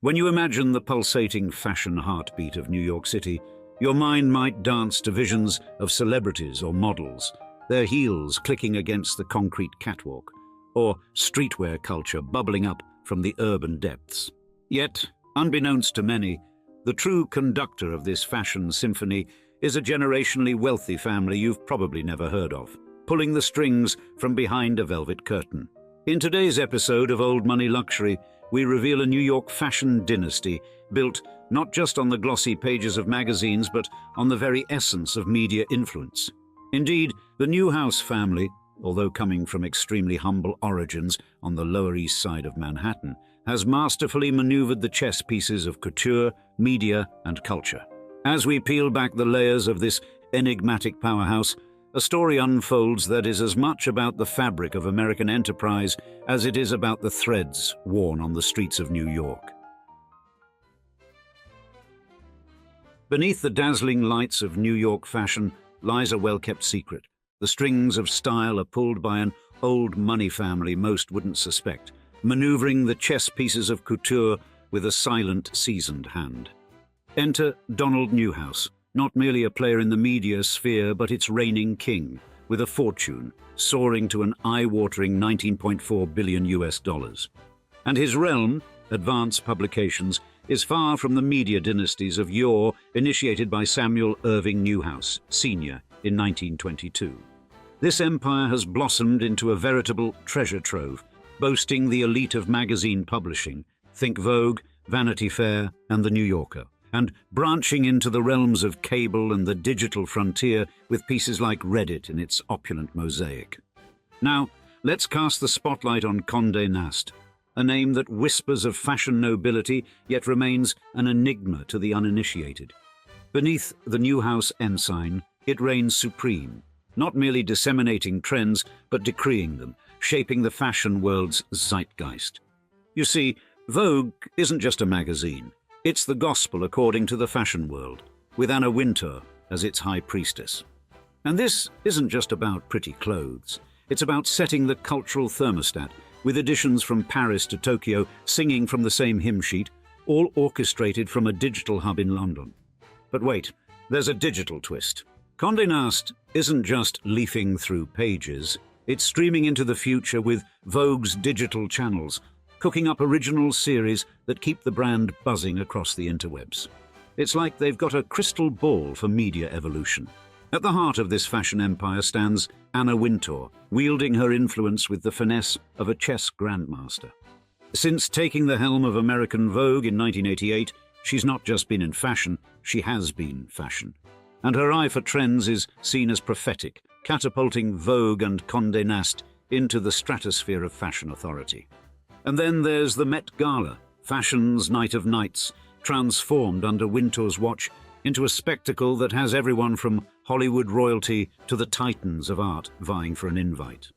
When you imagine the pulsating fashion heartbeat of New York City, your mind might dance to visions of celebrities or models, their heels clicking against the concrete catwalk, or streetwear culture bubbling up from the urban depths. Yet, unbeknownst to many, the true conductor of this fashion symphony is a generationally wealthy family you've probably never heard of, pulling the strings from behind a velvet curtain. In today's episode of Old Money Luxury, we reveal a New York fashion dynasty built not just on the glossy pages of magazines, but on the very essence of media influence. Indeed, the Newhouse family, although coming from extremely humble origins on the Lower East Side of Manhattan, has masterfully maneuvered the chess pieces of couture, media, and culture. As we peel back the layers of this enigmatic powerhouse, a story unfolds that is as much about the fabric of American enterprise as it is about the threads worn on the streets of New York. Beneath the dazzling lights of New York fashion lies a well-kept secret. The strings of style are pulled by an old money family most wouldn't suspect, maneuvering the chess pieces of couture with a silent, seasoned hand. Enter Donald Newhouse, not merely a player in the media sphere, but its reigning king, with a fortune soaring to an eye-watering $19.4 billion. And his realm, advanced publications, is far from the media dynasties of yore initiated by Samuel Irving Newhouse Sr. in 1922. This empire has blossomed into a veritable treasure trove, boasting the elite of magazine publishing, think Vogue, Vanity Fair, and The New Yorker, and branching into the realms of cable and the digital frontier with pieces like Reddit in its opulent mosaic. Now, let's cast the spotlight on Condé Nast, a name that whispers of fashion nobility yet remains an enigma to the uninitiated. Beneath the Newhouse ensign, it reigns supreme, not merely disseminating trends, but decreeing them, shaping the fashion world's zeitgeist. You see, Vogue isn't just a magazine. It's the gospel according to the fashion world, with Anna Wintour as its high priestess. And this isn't just about pretty clothes. It's about setting the cultural thermostat, with editions from Paris to Tokyo singing from the same hymn sheet, all orchestrated from a digital hub in London. But wait, there's a digital twist. Condé Nast isn't just leafing through pages, it's streaming into the future with Vogue's digital channels, cooking up original series that keep the brand buzzing across the interwebs. It's like they've got a crystal ball for media evolution. At the heart of this fashion empire stands Anna Wintour, wielding her influence with the finesse of a chess grandmaster. Since taking the helm of American Vogue in 1988, she's not just been in fashion, she has been fashion. And her eye for trends is seen as prophetic, catapulting Vogue and Condé Nast into the stratosphere of fashion authority. And then there's the Met Gala, fashion's night of nights, transformed under Wintour's watch into a spectacle that has everyone from Hollywood royalty to the titans of art vying for an invite.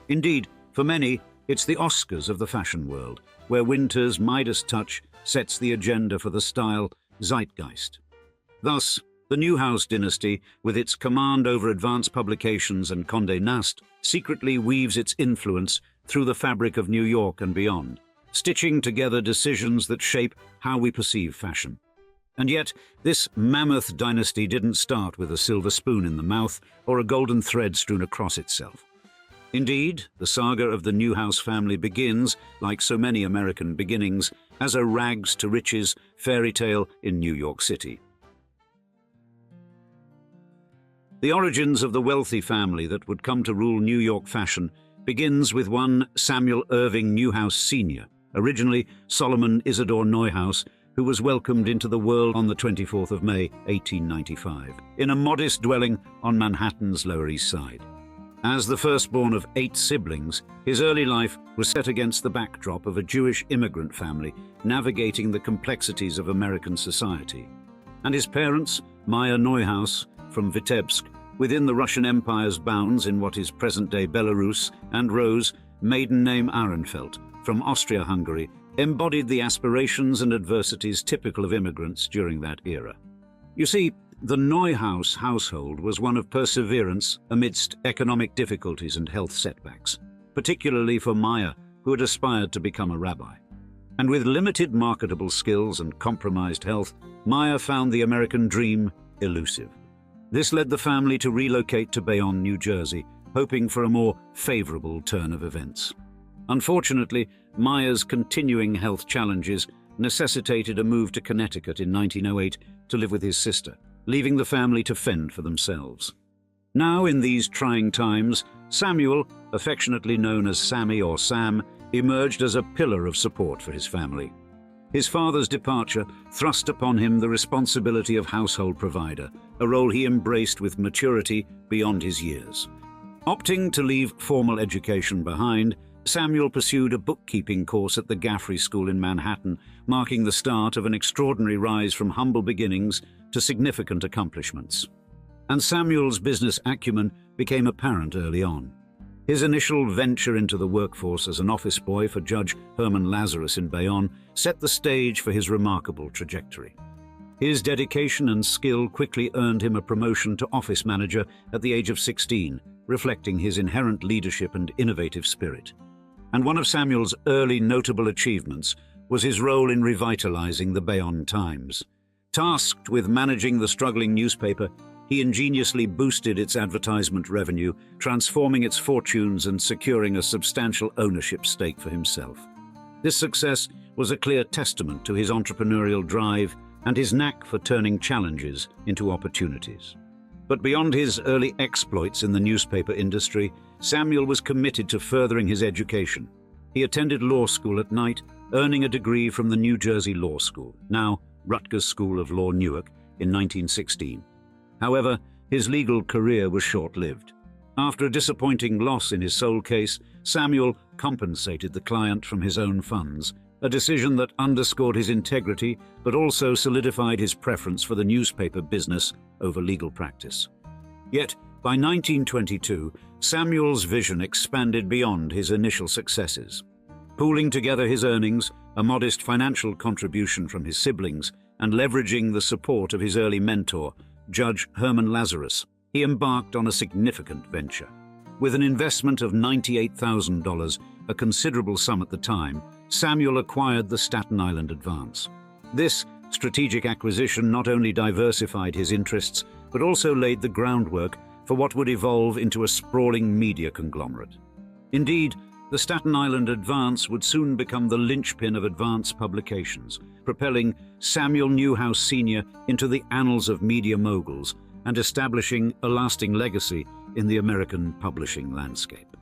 Indeed, for many, it's the Oscars of the fashion world, where Wintour's Midas touch sets the agenda for the style zeitgeist. Thus, the Newhouse dynasty, with its command over advanced publications and Condé Nast, secretly weaves its influence through the fabric of New York and beyond, stitching together decisions that shape how we perceive fashion. And yet, this mammoth dynasty didn't start with a silver spoon in the mouth or a golden thread strewn across itself. Indeed, the saga of the Newhouse family begins, like so many American beginnings, as a rags-to-riches fairy tale in New York City. The origins of the wealthy family that would come to rule New York fashion begins with one Samuel Irving Newhouse Sr., originally Solomon Isidore Newhouse, who was welcomed into the world on the 24th of May, 1895, in a modest dwelling on Manhattan's Lower East Side. As the firstborn of 8 siblings, his early life was set against the backdrop of a Jewish immigrant family navigating the complexities of American society. And his parents, Maya Newhouse from Vitebsk, within the Russian Empire's bounds in what is present-day Belarus, and Rose, maiden name Ahrenfeld, from Austria-Hungary, embodied the aspirations and adversities typical of immigrants during that era. You see, the Newhouse household was one of perseverance amidst economic difficulties and health setbacks, particularly for Maya, who had aspired to become a rabbi. And with limited marketable skills and compromised health, Meyer found the American dream elusive. This led the family to relocate to Bayonne, New Jersey, hoping for a more favorable turn of events. Unfortunately, Meyer's continuing health challenges necessitated a move to Connecticut in 1908 to live with his sister, leaving the family to fend for themselves. Now, in these trying times, Samuel, affectionately known as Sammy or Sam, emerged as a pillar of support for his family. His father's departure thrust upon him the responsibility of household provider, a role he embraced with maturity beyond his years. Opting to leave formal education behind, Samuel pursued a bookkeeping course at the Gaffrey School in Manhattan, marking the start of an extraordinary rise from humble beginnings to significant accomplishments. And Samuel's business acumen became apparent early on. His initial venture into the workforce as an office boy for Judge Herman Lazarus in Bayonne set the stage for his remarkable trajectory. His dedication and skill quickly earned him a promotion to office manager at the age of 16, reflecting his inherent leadership and innovative spirit. And one of Samuel's early notable achievements was his role in revitalizing the Bayonne Times. Tasked with managing the struggling newspaper, he ingeniously boosted its advertisement revenue, transforming its fortunes and securing a substantial ownership stake for himself. This success was a clear testament to his entrepreneurial drive and his knack for turning challenges into opportunities. But beyond his early exploits in the newspaper industry, Samuel was committed to furthering his education. He attended law school at night, earning a degree from the New Jersey Law School, now Rutgers School of Law, Newark, in 1916. However, his legal career was short-lived. After a disappointing loss in his sole case, Samuel compensated the client from his own funds, a decision that underscored his integrity but also solidified his preference for the newspaper business over legal practice. Yet, by 1922, Samuel's vision expanded beyond his initial successes. Pooling together his earnings, a modest financial contribution from his siblings, and leveraging the support of his early mentor, Judge Herman Lazarus, he embarked on a significant venture. With an investment of $98,000, a considerable sum at the time, Samuel acquired the Staten Island Advance. This strategic acquisition not only diversified his interests, but also laid the groundwork for what would evolve into a sprawling media conglomerate. Indeed, the Staten Island Advance would soon become the linchpin of Advance publications, propelling Samuel Newhouse Sr. into the annals of media moguls and establishing a lasting legacy in the American publishing landscape.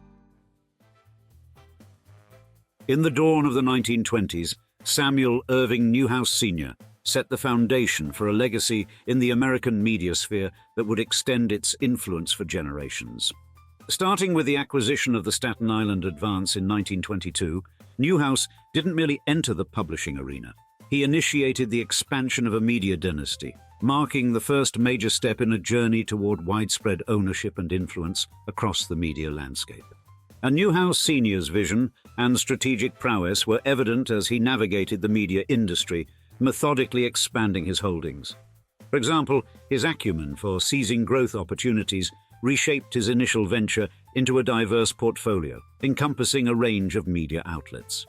In the dawn of the 1920s, Samuel Irving Newhouse Sr. set the foundation for a legacy in the American media sphere that would extend its influence for generations. Starting with the acquisition of the Staten Island Advance in 1922, Newhouse didn't merely enter the publishing arena. He initiated the expansion of a media dynasty, marking the first major step in a journey toward widespread ownership and influence across the media landscape. And Newhouse Sr.'s vision and strategic prowess were evident as he navigated the media industry, methodically expanding his holdings. For example, his acumen for seizing growth opportunities reshaped his initial venture into a diverse portfolio, encompassing a range of media outlets.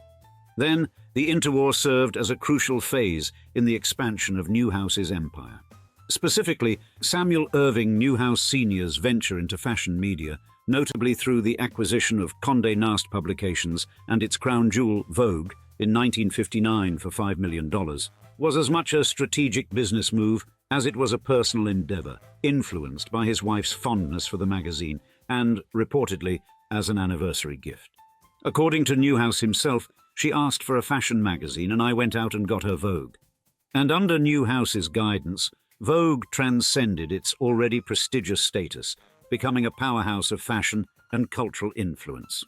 Then, the interwar served as a crucial phase in the expansion of Newhouse's empire. Specifically, Samuel Irving Newhouse Sr.'s venture into fashion media, notably through the acquisition of Condé Nast Publications and its crown jewel, Vogue, in 1959 for $5 million, was as much a strategic business move as it was a personal endeavor, influenced by his wife's fondness for the magazine and, reportedly, as an anniversary gift. According to Newhouse himself, she asked for a fashion magazine and I went out and got her Vogue. And under Newhouse's guidance, Vogue transcended its already prestigious status, becoming a powerhouse of fashion and cultural influence.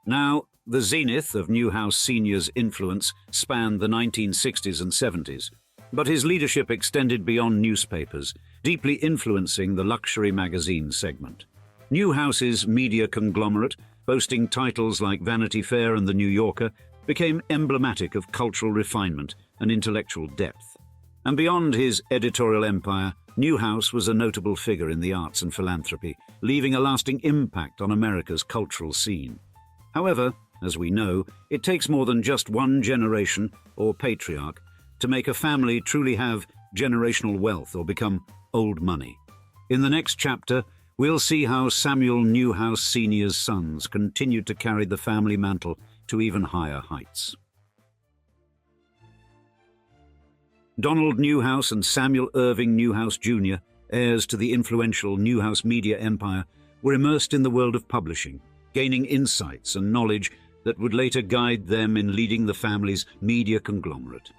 Now, the zenith of Newhouse Sr.'s influence spanned the 1960s and 70s, but his leadership extended beyond newspapers, deeply influencing the luxury magazine segment. Newhouse's media conglomerate, boasting titles like Vanity Fair and The New Yorker, became emblematic of cultural refinement and intellectual depth. And beyond his editorial empire, Newhouse was a notable figure in the arts and philanthropy, leaving a lasting impact on America's cultural scene. However, As we know, it takes more than just one generation or patriarch to make a family truly have generational wealth or become old money. In the next chapter, we'll see how Samuel Newhouse Sr.'s sons continued to carry the family mantle to even higher heights. Donald Newhouse and Samuel Irving Newhouse Jr., heirs to the influential Newhouse media empire, were immersed in the world of publishing, gaining insights and knowledge that would later guide them in leading the family's media conglomerate.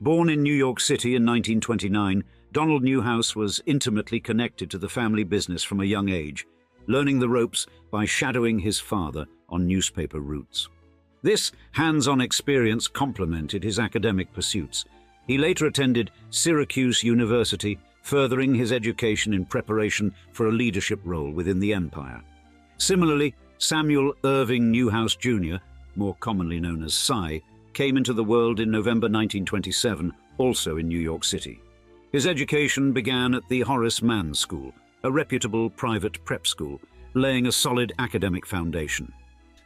Born in New York City in 1929, Donald Newhouse was intimately connected to the family business from a young age, learning the ropes by shadowing his father on newspaper routes. This hands-on experience complemented his academic pursuits. He later attended Syracuse University, furthering his education in preparation for a leadership role within the empire. Similarly, Samuel Irving Newhouse Jr., more commonly known as Cy, came into the world in November 1927, also in New York City. His education began at the Horace Mann School, a reputable private prep school, laying a solid academic foundation.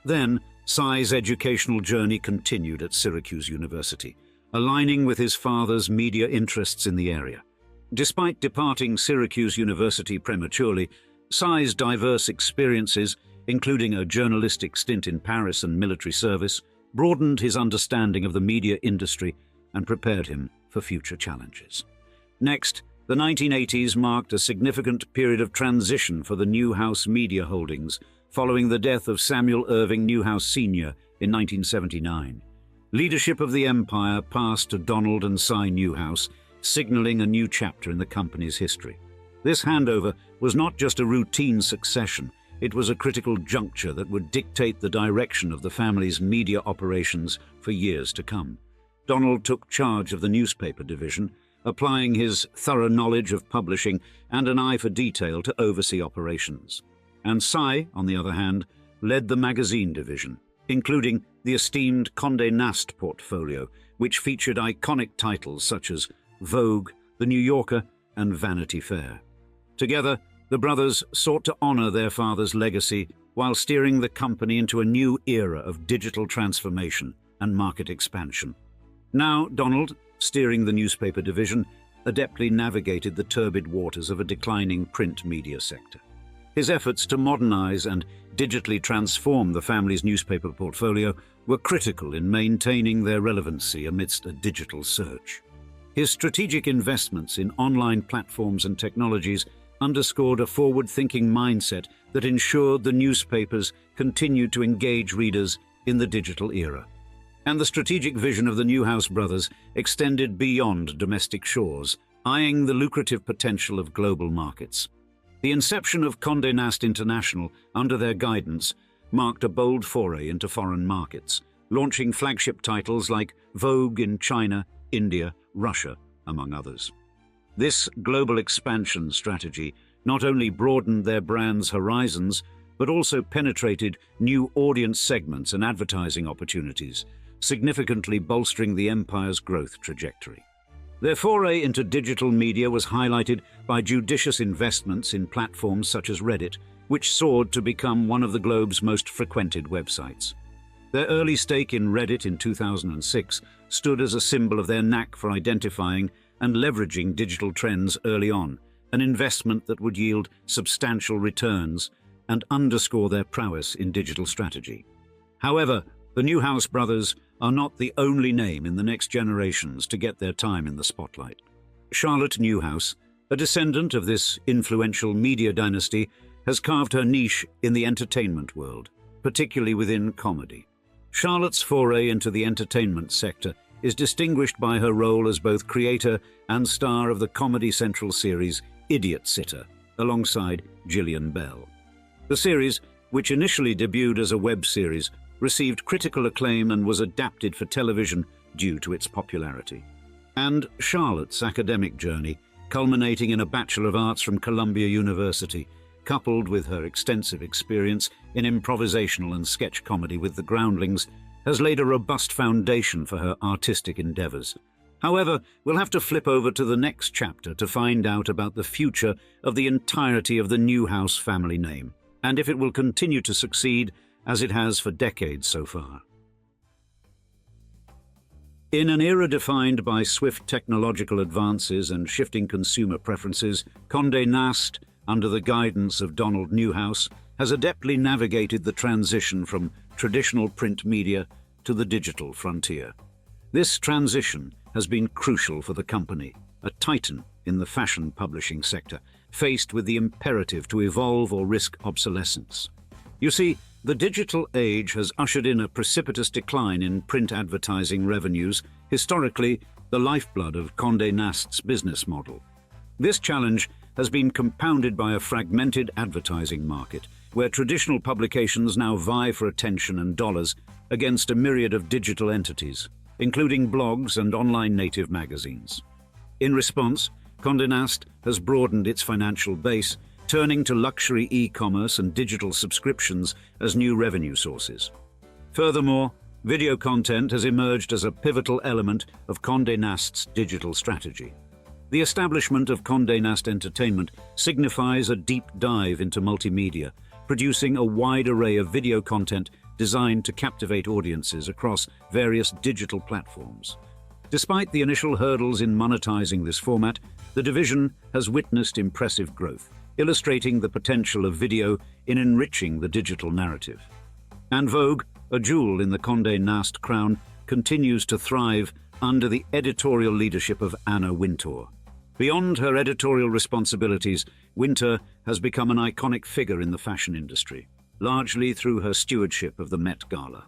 Then, Cy's educational journey continued at Syracuse University, aligning with his father's media interests in the area. Despite departing Syracuse University prematurely, Cy's diverse experiences, including a journalistic stint in Paris and military service, broadened his understanding of the media industry and prepared him for future challenges. Next, the 1980s marked a significant period of transition for the Newhouse media holdings following the death of Samuel Irving Newhouse Sr. in 1979. Leadership of the empire passed to Donald and Cy Newhouse, signaling a new chapter in the company's history. This handover was not just a routine succession, it was a critical juncture that would dictate the direction of the family's media operations for years to come. Donald took charge of the newspaper division, applying his thorough knowledge of publishing and an eye for detail to oversee operations. And Cy, on the other hand, led the magazine division, including the esteemed Condé Nast portfolio, which featured iconic titles such as Vogue, The New Yorker, and Vanity Fair. Together, the brothers sought to honor their father's legacy while steering the company into a new era of digital transformation and market expansion. Now, Donald, steering the newspaper division, adeptly navigated the turbid waters of a declining print media sector. His efforts to modernize and digitally transform the family's newspaper portfolio were critical in maintaining their relevancy amidst a digital surge. His strategic investments in online platforms and technologies underscored a forward-thinking mindset that ensured the newspapers continued to engage readers in the digital era. And the strategic vision of the Newhouse brothers extended beyond domestic shores, eyeing the lucrative potential of global markets. The inception of Condé Nast International under their guidance marked a bold foray into foreign markets, launching flagship titles like Vogue in China, India, Russia, among others. This global expansion strategy not only broadened their brand's horizons, but also penetrated new audience segments and advertising opportunities, significantly bolstering the empire's growth trajectory. Their foray into digital media was highlighted by judicious investments in platforms such as Reddit, which soared to become one of the globe's most frequented websites. Their early stake in Reddit in 2006 stood as a symbol of their knack for identifying and leveraging digital trends early on, an investment that would yield substantial returns and underscore their prowess in digital strategy. However, the Newhouse brothers are not the only name in the next generations to get their time in the spotlight. Charlotte Newhouse, a descendant of this influential media dynasty, has carved her niche in the entertainment world, particularly within comedy. Charlotte's foray into the entertainment sector is distinguished by her role as both creator and star of the Comedy Central series Idiot Sitter, alongside Gillian Bell. The series, which initially debuted as a web series, received critical acclaim and was adapted for television due to its popularity. And Charlotte's academic journey, culminating in a Bachelor of Arts from Columbia University, coupled with her extensive experience in improvisational and sketch comedy with the Groundlings, has laid a robust foundation for her artistic endeavors. However, we'll have to flip over to the next chapter to find out about the future of the entirety of the Newhouse family name, and if it will continue to succeed as it has for decades so far. In an era defined by swift technological advances and shifting consumer preferences, Condé Nast, under the guidance of Donald Newhouse, has adeptly navigated the transition from traditional print media to the digital frontier. This transition has been crucial for the company, a titan in the fashion publishing sector, faced with the imperative to evolve or risk obsolescence. You see, the digital age has ushered in a precipitous decline in print advertising revenues, historically the lifeblood of Condé Nast's business model. This challenge has been compounded by a fragmented advertising market, where traditional publications now vie for attention and dollars against a myriad of digital entities, including blogs and online native magazines. In response, Condé Nast has broadened its financial base, turning to luxury e-commerce and digital subscriptions as new revenue sources. Furthermore, video content has emerged as a pivotal element of Condé Nast's digital strategy. The establishment of Condé Nast Entertainment signifies a deep dive into multimedia, producing a wide array of video content designed to captivate audiences across various digital platforms. Despite the initial hurdles in monetizing this format, the division has witnessed impressive growth, illustrating the potential of video in enriching the digital narrative. And Vogue, a jewel in the Condé Nast crown, continues to thrive under the editorial leadership of Anna Wintour. Beyond her editorial responsibilities, Wintour has become an iconic figure in the fashion industry, largely through her stewardship of the Met Gala.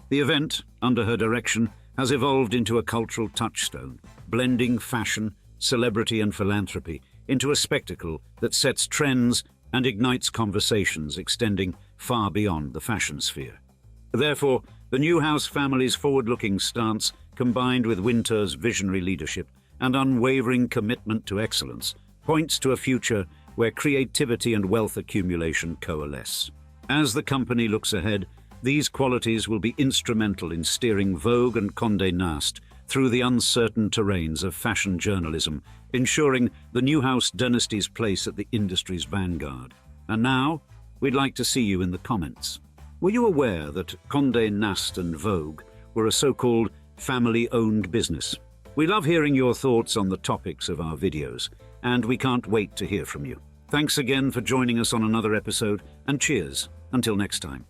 The event, under her direction, has evolved into a cultural touchstone, blending fashion, celebrity and philanthropy into a spectacle that sets trends and ignites conversations extending far beyond the fashion sphere. Therefore, the Newhouse family's forward-looking stance, combined with Wintour's visionary leadership and unwavering commitment to excellence, points to a future where creativity and wealth accumulation coalesce. As the company looks ahead, these qualities will be instrumental in steering Vogue and Condé Nast through the uncertain terrains of fashion journalism, ensuring the Newhouse dynasty's place at the industry's vanguard. And now, we'd like to see you in the comments. Were you aware that Condé Nast and Vogue were a so-called family-owned business? We love hearing your thoughts on the topics of our videos, and we can't wait to hear from you. Thanks again for joining us on another episode, and cheers until next time.